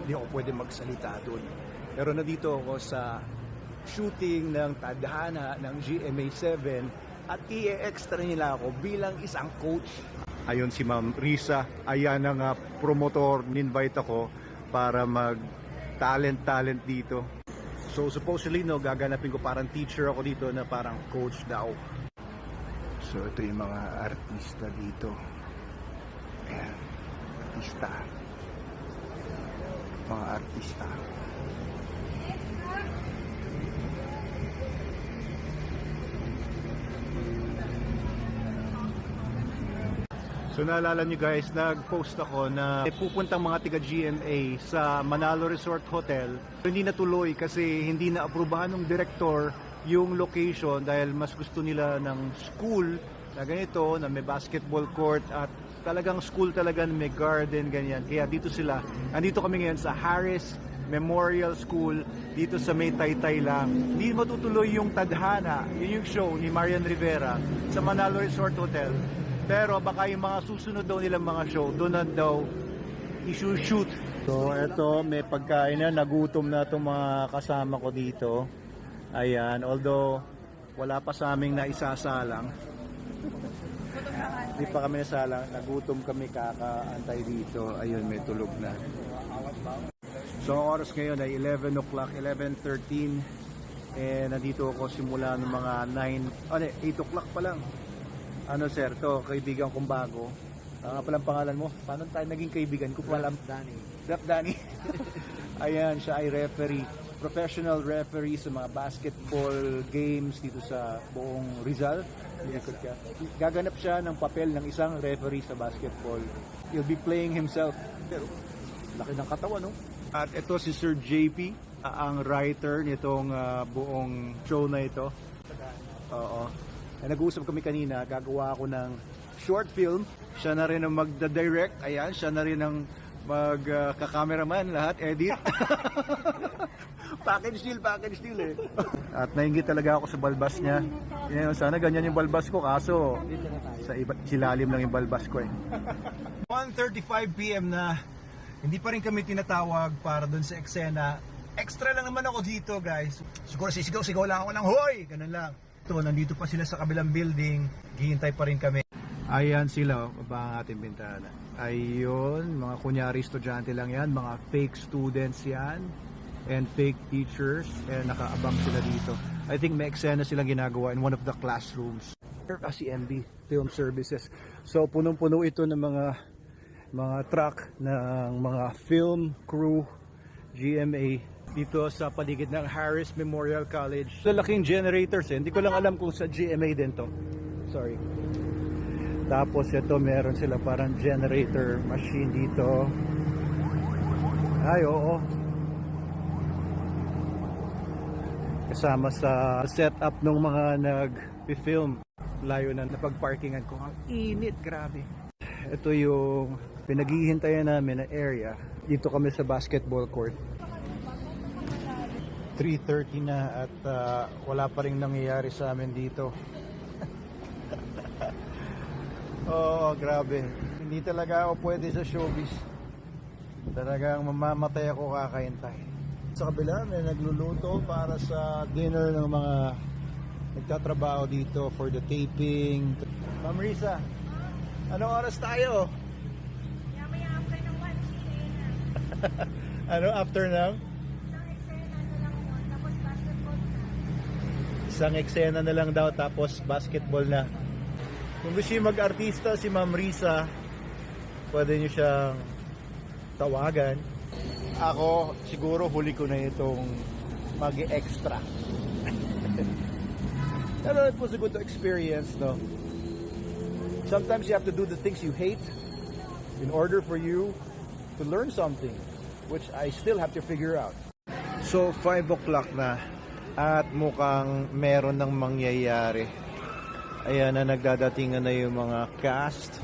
hindi ako pwede magsalita doon. Pero nandito ako sa shooting ng tadhana ng GMA7 at i-extra nila ako bilang isang coach. Ayun si Ma'am Risa, ayan ang promotor, ninvite ako para mag-talent dito. So supposedly gaganapin ko parang teacher ako dito na parang coach daw. So ito yung mga artista dito. Ayan, artista. Mga artista. So naalala nyo guys, nag-post ako na pupuntang mga tiga GMA sa Manalo Resort Hotel. Hindi natuloy kasi hindi na-aprubahan ng director yung location dahil mas gusto nila ng school na ganito, na may basketball court at talagang school talaga, may garden, ganyan. Kaya dito sila. Andito kami ngayon sa Harris Memorial School dito sa May Taytay lang. Hindi matutuloy yung tadhana, yun yung show ni Marian Rivera sa Manalo Resort Hotel. Pero baka yung mga susunod daw nilang mga show, doon na daw i-shoot. So eto, may pagkain na, nagutom na itong mga kasama ko dito. Ayan, although wala pa sa aming naisasalang. Hindi pa kami nasalang, nagutom kami, kakaantay dito. Ayun, may tulog na. So ang oras ngayon ay 11 o'clock, 11:13. Nandito ako simula ng mga 8 o'clock pa lang. Ano sir, to kaibigan kong bago. Palang pangalan mo? Paano tayo naging kaibigan ko? Palang Danny. Rep Danny. Ayan, siya ay referee, professional referee sa mga basketball games dito sa buong Rizal. Yes. Gaganap siya ng papel ng isang referee sa basketball. He'll be playing himself. Pero laki ng katawan, no? At ito si Sir JP, ang writer nitong buong show na ito. Oo. Nag-uusap kami kanina, gagawa ako ng short film. Siya na rin ang magda-direct. Ayan, siya na rin ang mag-cameraman, lahat, edit. Package deal eh. At nainggit talaga ako sa balbas niya. Yan, sana ganyan yung balbas ko, kaso sa silalim lang yung balbas ko eh. 1:35 PM na, hindi pa rin kami tinatawag para dun sa eksena. Extra lang naman ako dito guys. Siguro sisigaw lang ako ng hoy! Ganun lang. Nandito pa sila sa kabilang building, hihintay pa rin kami. Ayan sila, baba ang ating bintana. Ayun, mga kunyari estudyante lang yan, mga fake students yan, and fake teachers, and nakaabang sila dito. I think may eksena silang ginagawa in one of the classrooms. Si MB, Film Services. So punong-puno ito ng mga truck ng mga film crew, GMA, dito sa paligid ng Harris Memorial College. So laking generators eh. Hindi ko lang alam kung sa GMA din to. Sorry. Tapos ito meron sila parang generator machine dito. Ay oo. Kasama sa setup ng mga nag-film. Layo na napag-parkingan ko. Ang init, grabe. Ito yung pinaghihintayan namin na area. Dito kami sa basketball court. 3:30 na at wala pa rin nangyayari sa amin dito. Oh, grabe. Hindi talaga ako pwede sa showbiz. Talagang mamamatay ako kakahintay. Sa kabila, may nagluluto para sa dinner ng mga nagtatrabaho dito for the taping. Ma'am Risa, anong oras tayo? Maya after ng 1 Ano after ng? Isang eksena na lang daw tapos basketball na. Kung gusto niyo mag-artista si Ma'am Risa, pwede niyo siyang tawagan. Ako, siguro huli ko na itong mag-extra. Pero it was a good experience, no? Sometimes you have to do the things you hate in order for you to learn something, which I still have to figure out. So, 5 o'clock na. At mukhang meron ng mangyayari. Ayan na, nagdadatingan na yung mga cast.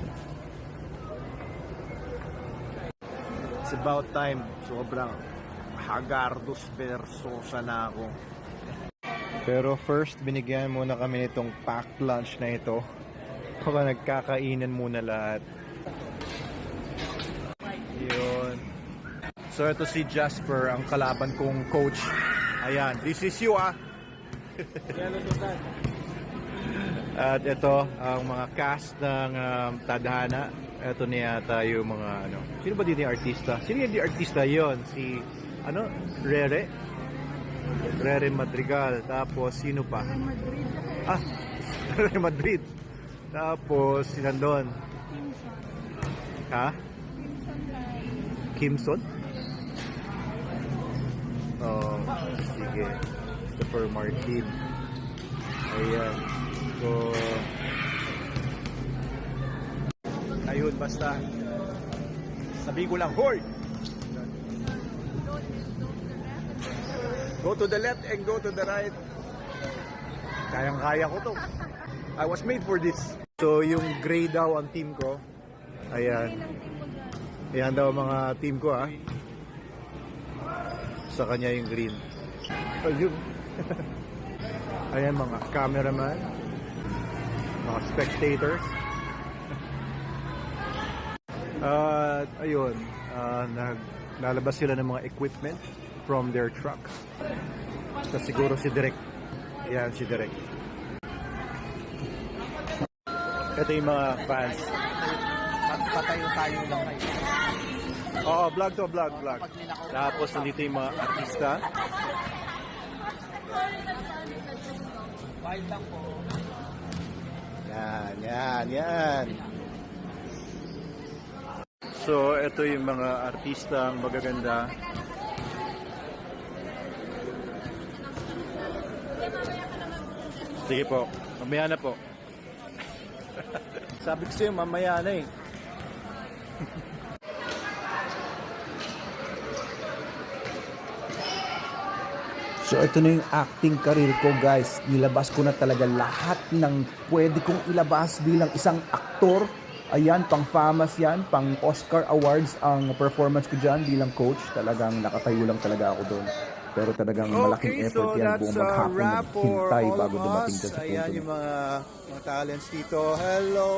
It's about time. Sobrang hagardos versosa na ako. Pero first, binigyan muna kami nitong packed lunch na ito. Baka nagkakainan muna lahat. Yun. So ito si Jasper, ang kalaban kong coach. Ayan, this is you At ito ang mga cast ng Tadhana. Ito niya tayo mga ano. Sino ba dito yung artista? Sino yung artista yon? Si ano? Rere Madrigal. Tapos sino pa? Rere Madrid. Tapos sinandon. Ha? Kimson? Oh, sige. Christopher Martin. Ayan. So, ayun, basta. Sabi ko lang, hoy! Go to the left and go to the right. Kayang-kaya ko to. I was made for this. So, yung gray daw ang team ko. Ayan. Ayan daw mga team ko, ha. Sa kanya yung green. Ayun. Ayan mga cameraman, mga spectators. At ayun, naglalabas sila ng mga equipment from their truck. So siguro si Direk. Ayan si Direk. Ito yung mga fans. Patayo-tayo lang kayo. Oo, vlog to, vlog. Tapos nandito yung mga artista. Wild lang po. Yan. So, ito yung mga artistang magaganda. Sige po, mamaya na po. Sabi ko sa'yo, mamaya na eh. So ito na yung acting career ko guys. Nilabas ko na talaga lahat ng pwede kong ilabas bilang isang aktor. Ayan, pang FAMAS yan, pang Oscar Awards ang performance ko dyan bilang coach. Talagang nakatayo lang talaga ako doon. Pero talagang malaking effort yan buong maghapon naghintay bago dumating dyan sa punto Ayan na. yung mga talents dito. Hello!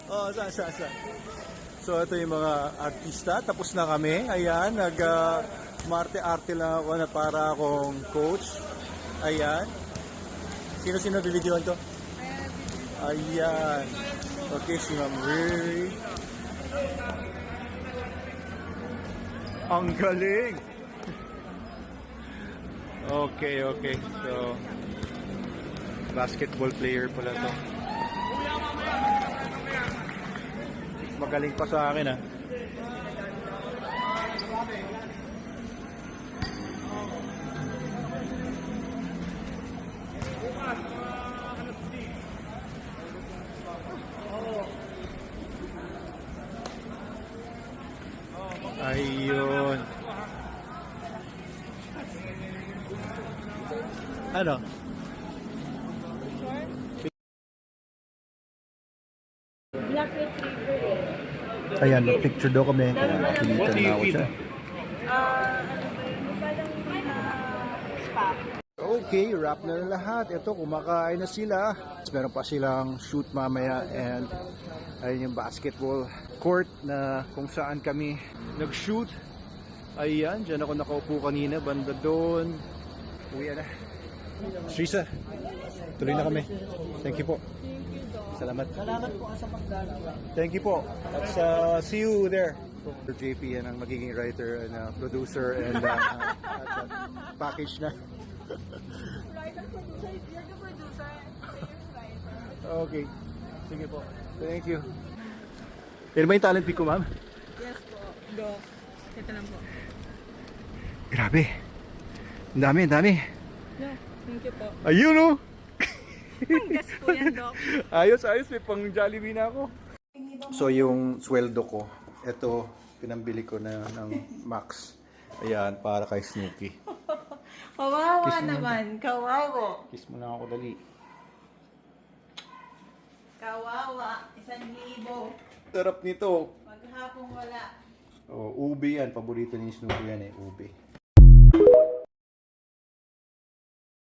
Oh, saan? So ito yung mga artista, tapos na kami. Ayan, marte-arte lang ako na para akong coach. Ayan. Sino bibidyoan to? Ayan. Okay, si Ma'am Riri. Ang galing! Okay. So, basketball player pala to. Magaling pa sa akin, Ayun. Ano? Black retriever eh. Ayan, picture daw kami. Kaya napilitan na ako siya. Parang spa. Okay, wrap na lahat. Ito, kumakain na sila. Meron pa silang shoot mamaya and ayun yung basketball court na kung saan kami nag-shoot. Ayan, dyan ako nakaupo kanina, banda doon. Uwi na. Srisa, tuloy na kami. Thank you po. Salamat po sa pagdala. Thank you po. At see you there. JP yan ang magiging writer and producer and package na. Writer, producer, you're the producer. Okay. Sige po. Thank you. Yan ba yung talent pick ko, ma'am? Yes po. Go. Ito lang po. Grabe. Ang dami. No, thank you po. Ayun, oh! Gas po yan, Doc. Ayos. May pang Jollibee na ako. So, yung sweldo ko, ito, pinambili ko na ng Max. Ayan, para kay Snooki. Kawawa Kiss mo naman. Kawawa. Kiss mo na ako, dali. Kawawa. 1,000. Sarap nito. Maghapong wala. Oh, ube yan. Paborito ni Snooki yan eh, ube.